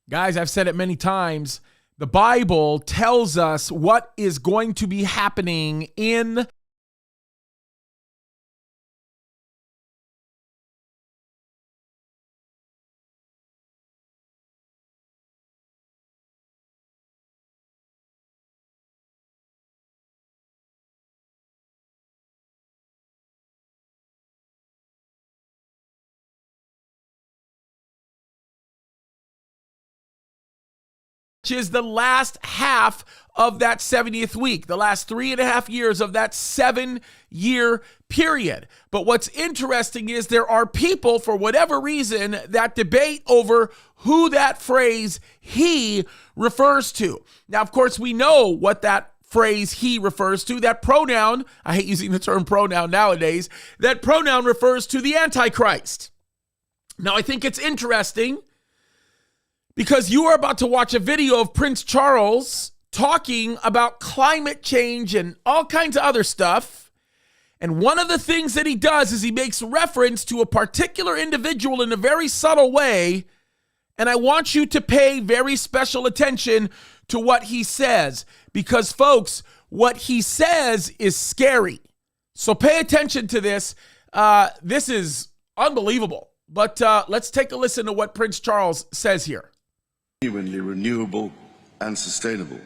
Guys, I've said it many times. The Bible tells us what is going to be happening in which is the last half of that 70th week, the last 3.5 years of that 7-year period. But what's interesting is there are people, for whatever reason, that debate over who that phrase he refers to. Now, of course, we know what that phrase he refers to. That pronoun, I hate using the term pronoun nowadays, that pronoun refers to the antichrist. Now, I think it's interesting because you are about to watch a video of Prince Charles talking about climate change and all kinds of other stuff. And one of the things that he does is he makes reference to a particular individual in a very subtle way. And I want you to pay very special attention to what he says, because folks, what he says is scary. So pay attention to this. This is unbelievable. But let's take a listen to what Prince Charles says here. Genuinely renewable and sustainable.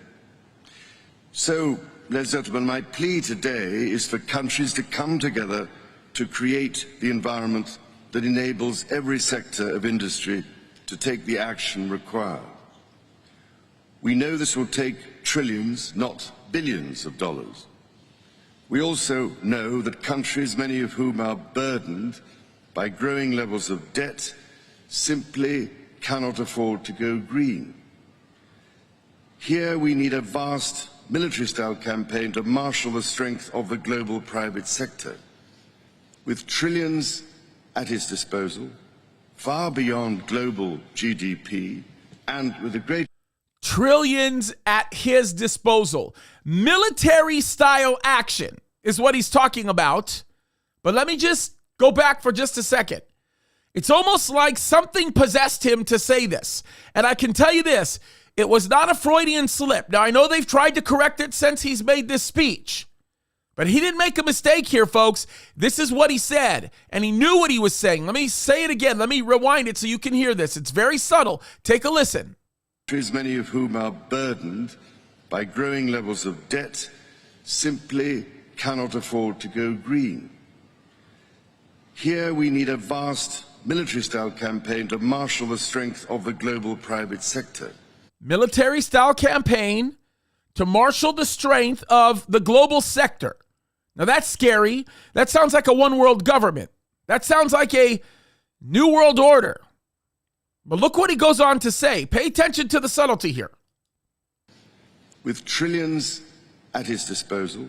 So, ladies and gentlemen, my plea today is for countries to come together to create the environment that enables every sector of industry to take the action required. We know this will take trillions, not billions of dollars. We also know that countries, many of whom are burdened by growing levels of debt, simply cannot afford to go green. Here we need a vast military-style campaign to marshal the strength of the global private sector. With trillions at its disposal, far beyond global GDP, and with a great trillions at his disposal. Military-style action is what he's talking about. But let me just go back for just a second. It's almost like something possessed him to say this. And I can tell you this, it was not a Freudian slip. Now, I know they've tried to correct it since he's made this speech, but he didn't make a mistake here, folks. This is what he said, and he knew what he was saying. Let me say it again. Let me rewind it so you can hear this. It's very subtle. Take a listen. Countries, many of whom are burdened by growing levels of debt, simply cannot afford to go green. Here we need a vast military-style campaign to marshal the strength of the global private sector. Military-style campaign to marshal the strength of the global sector. Now that's scary. That sounds like a one-world government. That sounds like a new world order. But look what he goes on to say. Pay attention to the subtlety here. With trillions at his disposal.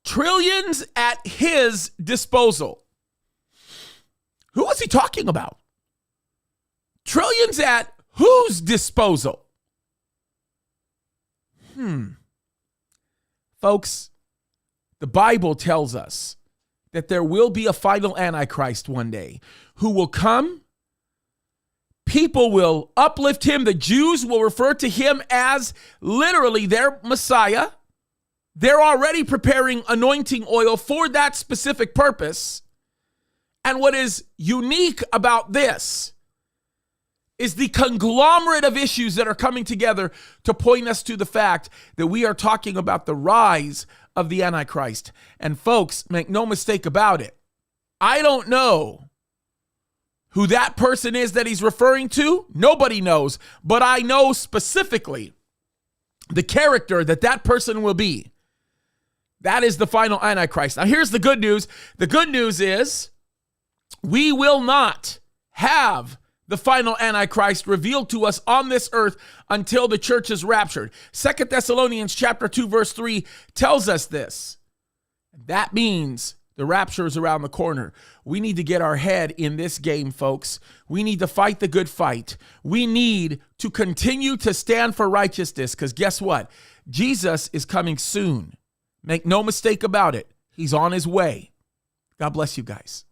Trillions at his disposal. Who was he talking about? Trillions at whose disposal? Folks, the Bible tells us that there will be a final antichrist one day who will come. People will uplift him. The Jews will refer to him as literally their Messiah. They're already preparing anointing oil for that specific purpose. And what is unique about this is the conglomerate of issues that are coming together to point us to the fact that we are talking about the rise of the Antichrist. And folks, make no mistake about it. I don't know who that person is that he's referring to. Nobody knows. But I know specifically the character that that person will be. That is the final Antichrist. Now, here's the good news. The good news is we will not have the final Antichrist revealed to us on this earth until the church is raptured. 2 Thessalonians chapter 2, verse 3 tells us this. That means the rapture is around the corner. We need to get our head in this game, folks. We need to fight the good fight. We need to continue to stand for righteousness, because guess what? Jesus is coming soon. Make no mistake about it. He's on his way. God bless you guys.